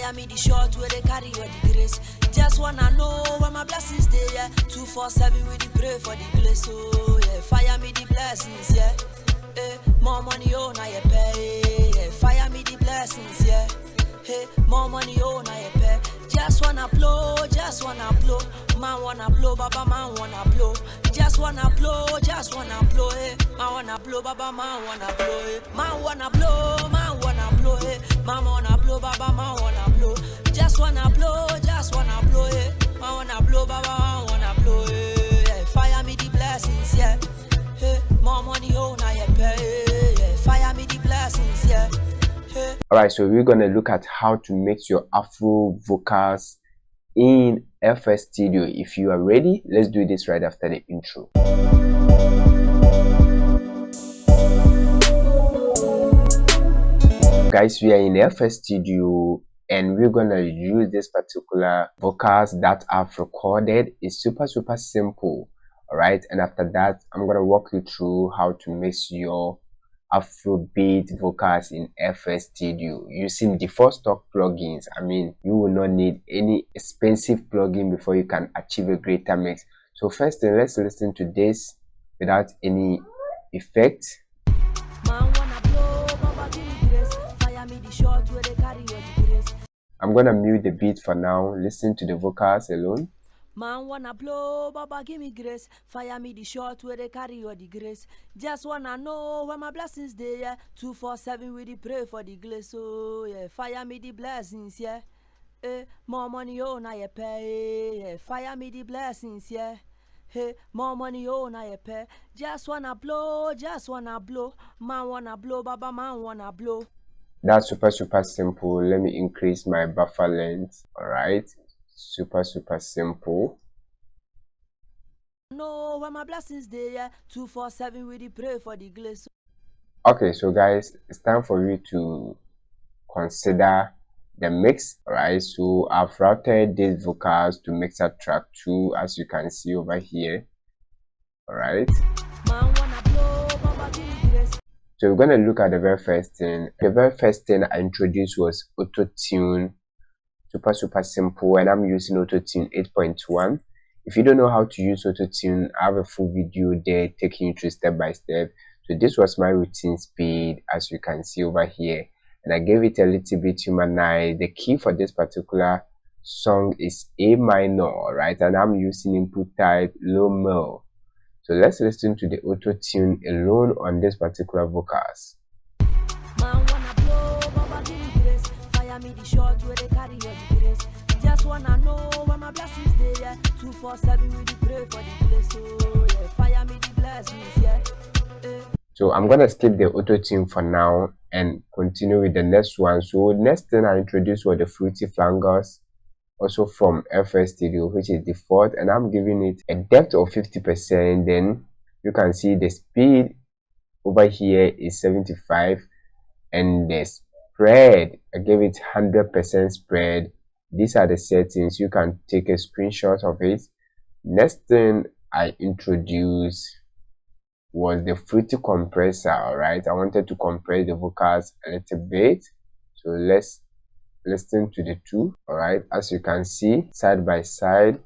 fire me the short where they carry your grace. Just wanna know where my blessings they, yeah. 247 with the pray for the grace, oh yeah. Fire me the blessings, yeah. More money, oh, now you pay, yeah. Fire me the blessings, yeah. Hey, more money, oh, now you pay. Just wanna blow, man wanna blow, baba man wanna blow. Just wanna blow, eh. Man wanna blow, baba man wanna blow, eh. Man wanna blow, eh. Man wanna blow, baba man wanna blow. Just wanna blow, eh. Man wanna blow, baba man wanna blow, eh. Yeah. Fire me the blessings, yeah. Hey, more money, oh, now you pay, yeah. Fire me the blessings, yeah. Alright, so we're gonna look at how to mix your Afro vocals in FL Studio. If you are ready, let's do this right after the intro. Guys, we are in FL Studio and we're gonna use this particular vocals that I've recorded. It's super simple. Alright, and after that I'm gonna walk you through how to mix your Afrobeat vocals in FL Studio using default stock plugins. I mean, you will not need any expensive plugin before you can achieve a greater mix. So first thing, let's listen to this without any effect. I'm gonna mute the beat for now. Listen to the vocals alone. Man wanna blow, Baba give me grace. Fire me the short where they carry your the grace. Just wanna know where my blessings they, yeah. 247 with the pray for the grace, oh yeah. Fire me the blessings, yeah. More money, oh, now you pay, yeah. Fire me the blessings, yeah. Hey, more money, oh, now you pay. Just wanna blow, man wanna blow, Baba man wanna blow. That's super simple. Let me increase my buffer length. Alright, super simple. No, where my blessings there, yeah. 247 with the pray for the grace. Okay, so guys, it's time for you to consider the mix. Alright, so I've routed these vocals to mixer track 2, as you can see over here. Alright, so we're going to look at the very first thing. The very first thing I introduced was Autotune. Super simple, and I'm using Autotune 8.1. If you don't know how to use Autotune, I have a full video there taking you through step by step. So this was my routine speed, as you can see over here, and I gave it a little bit humanized. The key for this particular song is A minor, right? And I'm using input type low mil. So let's listen to the Autotune alone on this particular vocals. Just wanna know where my blessings they, yeah. 247 with the pray for the grace, oh yeah. Fire me the blessings, yeah. So I'm gonna skip the Autotune for now and continue with the next one. So next thing I introduced were the fruity flangers, also from FL Studio, which is default, and I'm giving it a depth of 50%. Then you can see the speed over here is 75, and the spread, I gave it 100% spread. These are the settings. You can take a screenshot of it. Next thing I introduced was the fruity compressor. Alright, I wanted to compress the vocals a little bit, so let's listen to the two. Alright, as you can see side by side.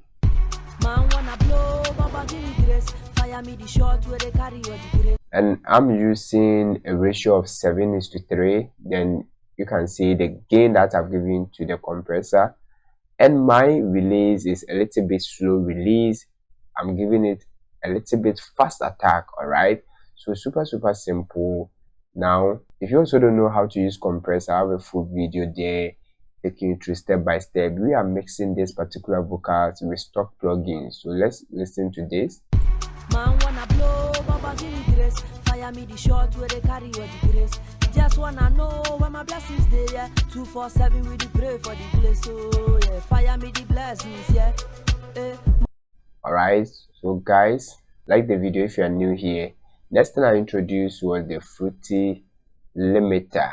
And I'm using a ratio of 7:3. Then you can see the gain that I've given to the compressor, and my release is a little bit slow release. I'm giving it a little bit fast attack. Alright, so super simple. Now if you also don't know how to use compressor, I have a full video there taking you through step by step. We are mixing this particular vocals with stock plugins, so let's listen to this. Man wanna blow, Baba give me grace. Fire me the short where they carry your the grace. Just wanna know where my blessings they, yeah. 247 with the pray for the grace, oh yeah. Fire me the blessings, yeah. Alright, so guys, like the video if you are new here. Next thing I introduced was the fruity limiter,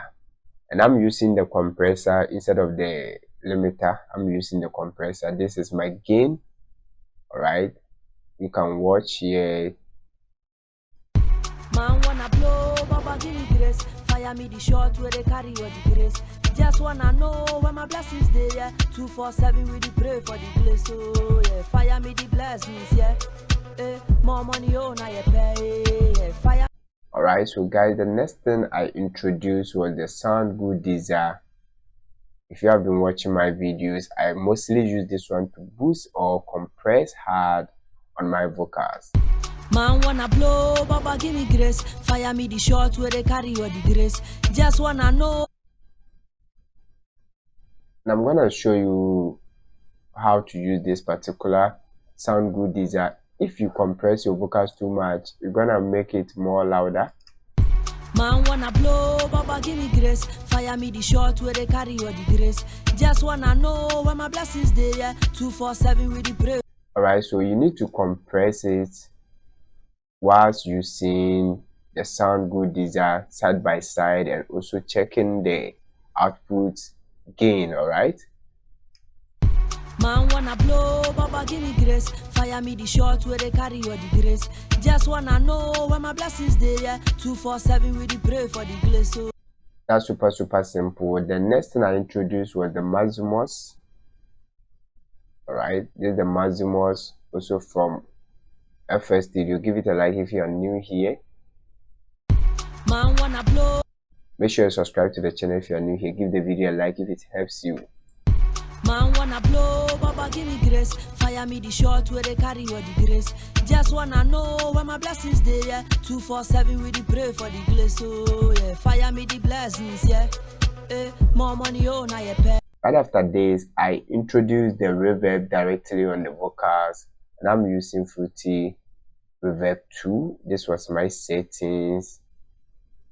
and I'm using the compressor instead of the limiter. I'm using the compressor. This is my gain. Alright, you can watch here. Man wanna blow, Baba give me grace. Fire me the short where they carry all the grace. Just wanna know where my blessings they, yeah. 247 we dey pray for the place, oh yeah. Fire me the blessings, yeah. More money, oh now you pay, yeah. Fire. Alright, so guys, the next thing I introduced was the Sound Good Deesser. If you have been watching my videos, I mostly use this one to boost or compress hard on my vocals. Man wanna blow, Baba give me grace. Fire me the short where they carry all the grace. Just wanna know. And I'm gonna show you how to use this particular Sound Good Deesser. If you compress your vocals too much, you're gonna make it more louder. Man wanna blow, Baba give me grace. Fire me the short where they carry all the grace. Just wanna know where my blessings they, yeah. 247 with the pray. Alright, so you need to compress it whilst using the Sound Good Deesser side by side and also checking the output gain. Alright. Man wanna blow, Baba give me grace. Fire me the short where they carry all the grace. Just wanna know where my blessings they, yeah. 247 with the pray for the grace. So that's super simple. The next thing I introduced was the Maximus. Alright, this is the Maximus, also from FS Studio. Give it a like if you are new here. Man wanna blow. Make sure you subscribe to the channel if you are new here. Give the video a like if it helps you. Man wanna blow, Baba give me grace. Fire me the short where they carry all the grace. Just wanna know where my blessings they, yeah. 247 with the pray for the grace, oh yeah. Fire me the blessings, yeah. More money, oh now you pay. Right after this, I introduced the reverb directly on the vocals, and I'm using Fruity Reverb 2. This was my settings.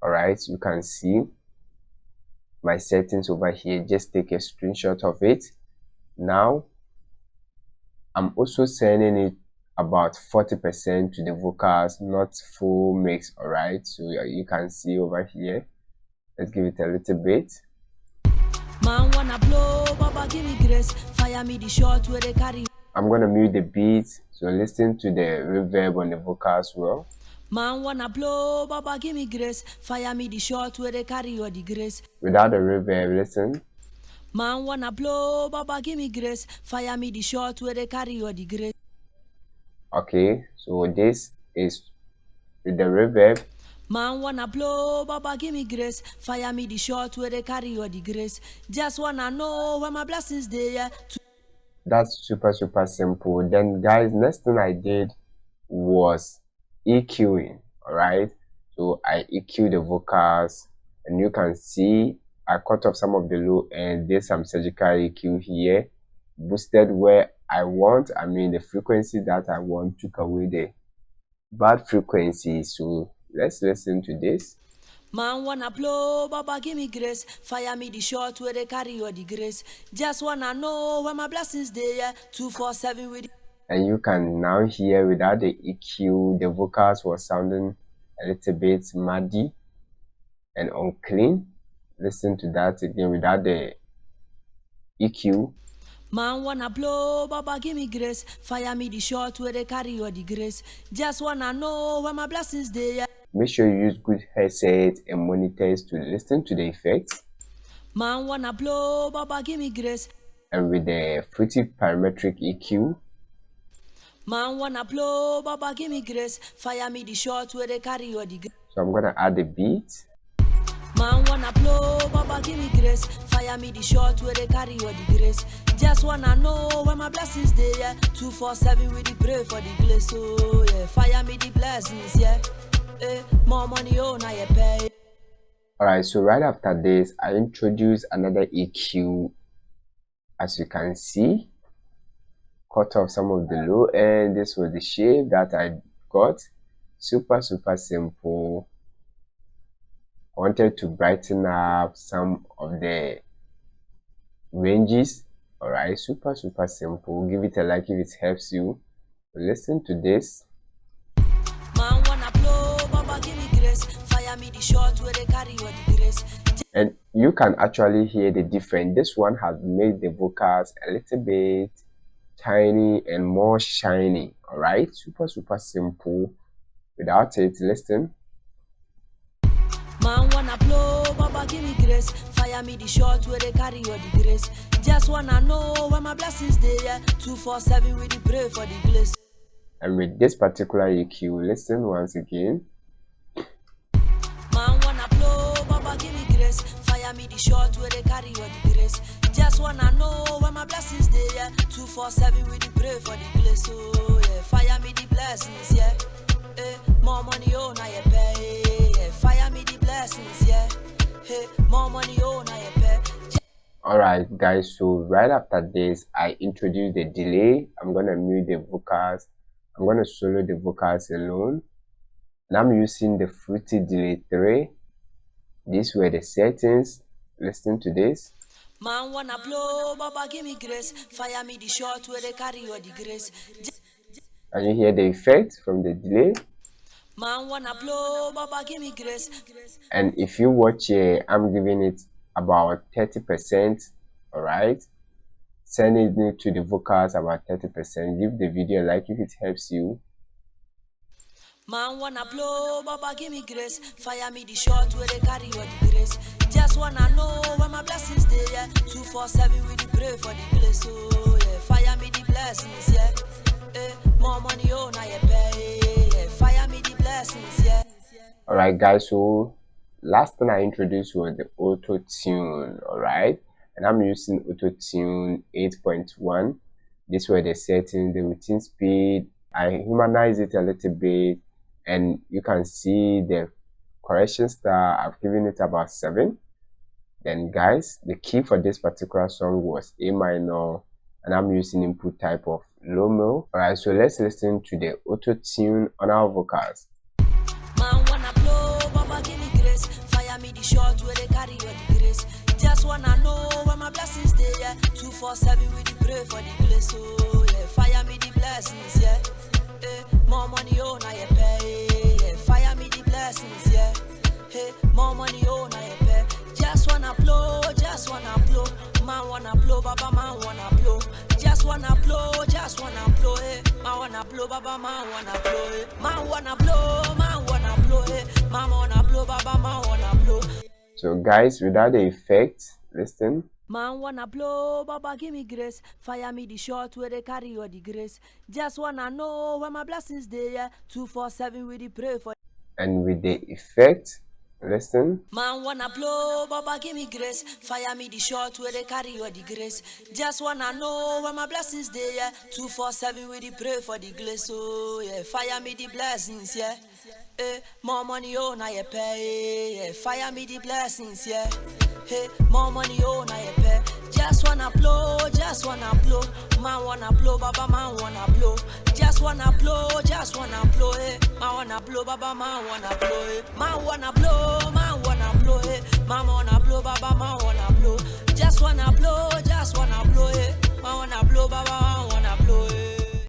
Alright, you can see my settings over here. Just take a screenshot of it. Now I'm also sending it about 40% to the vocals, not full mix. Alright, so you can see over here. Let's give it a little bit. Man wanna blow, Baba give me grace. Fire me the short where they carry. I'm gonna mute the beat, so listen to the reverb on the vocals well. Man wanna blow, Baba give me grace. Fire me the short where they carry all the grace. Without the reverb, listen. Man wanna blow, Baba give me grace. Fire me the short where they carry all the grace. Okay, so this is with the reverb. Man wanna blow, Baba give me grace. Fire me the short where they carry all the grace. Just wanna know where my blessings they, yeah. That's super simple. Then guys, next thing I did was EQing. Alright, so I EQ the vocals, and you can see I cut off some of the low end. There's some surgical EQ here, boosted where I want. I mean the frequency that I want, took away the bad frequency. So let's listen to this. Man wanna blow, Baba give me grace. Fire me the short where they carry all the grace. Just wanna know where my blessings they, yeah. 247 with. And you can now hear without the EQ, the vocals were sounding a little bit muddy and unclean. Listen to that again without the EQ. Man wanna blow, Baba give me grace. Fire me the short where they carry all the grace. Just wanna know where my blessings they, yeah. Make sure you use good headsets and monitors to listen to the effects. Man wanna blow, Baba give me grace. And with the Fruity Parametric EQ. Man wanna blow, Baba give me grace. Fire me the short where they carry all the grace. So I'm gonna add the beat. Man wanna blow, Baba give me grace. Fire me the short where they carry all the grace. Just wanna know where my blessings they, yeah. 247 with the pray for the grace, oh yeah. Fire me the blessings, yeah. More money, oh now you pay. Alright, so right after this, I introduced another EQ. As you can see, cut off some of the low end. This was the shape that I got. Super simple. I wanted to brighten up some of the ranges. Alright, super simple. Give it a like if it helps you. Listen to this. Man wanna blow, Baba give me grace. Fire me the short where they carry all the grace. And you can actually hear the difference. This one has made the vocals a little bit tiny and more shiny. Alright, super simple. Without it, listen. Man wanna blow, grace. Fire me the short where they carry all the grace. Just wanna know where my blessings they, yeah. 247 with the pray for the grace. And with this particular EQ, listen once again. Man wanna blow, Baba give me grace. Fire me the short where they carry all the grace. Just wanna know where my blessings they, yeah. 247 with the pray for the grace. Oh yeah, fire me the blessings, yeah. More money, oh now you pay. Yeah, fire me the blessings, yeah. Hey, more money, oh now you pay. Alright guys, so right after this, I introduce the delay. I'm gonna mute the vocals. I'm gonna solo the vocals alone. And I'm using the Fruity Delay 3. These were the settings. Listen to this. Man wanna blow, Baba give me grace. Fire me the short where they carry all the grace. Can you hear the effect from the delay? Man wanna blow, Baba give me grace. And if you watch here, I'm giving it about 30%. Alright. Sending it to the vocals about 30%. Give the video a like if it helps you. Man wanna blow, Baba give me grace. Fire me the short where they carry all the grace. Just wanna know where my blessings they, yeah. 247 with the pray for the grace. Oh yeah, fire me the blessings, yeah. More money, oh now you pay. Yeah, fire me the blessings, yeah. Alright guys, so last thing I introduced was the Autotune, alright? And I'm using Autotune 8.1. These were the settings, the routine speed. I humanize it a little bit, and you can see the correction star. I've given it about 7. Then guys, the key for this particular song was A minor, and I'm using input type of low. Alright, so let's listen to the Autotune on our vocals. Man wanna blow, Baba give me grace. Fire me the short where they carry all the grace. Just wanna know where my blessings they, yeah. 247 with the pray for the grace. Oh yeah, fire me the blessings, yeah. More money, oh now you pay. Yeah, fire me the blessings, yeah. Hey, more money, oh now you pay. Just wanna blow, just wanna blow. Man wanna blow, Baba man wanna blow. Just wanna blow, hey. Man wanna blow, Baba man wanna blow, hey. Man wanna blow, hey. Man wanna blow, Baba man wanna blow. So guys, without the effect, listen. Man wanna blow, Baba give me grace. Fire me the short where they carry all the grace. Just wanna know where my blessings they, yeah. 247 with the pray for. And with the effect, listen. Man wanna blow, Baba give me grace. Fire me the short where they carry all the grace. Just wanna know where my blessings they, yeah. 247 with the pray for the grace. Oh yeah, fire me the blessings, yeah. More money, oh now you pay. Yeah, fire me the blessings, yeah. Hey, more money, oh now you pay. Just wanna blow, man wanna blow, Baba man wanna blow. Just wanna blow, hey. Man wanna blow, Baba man wanna blow, hey. Man wanna blow, hey. Man wanna blow, Baba man wanna blow. Just wanna blow,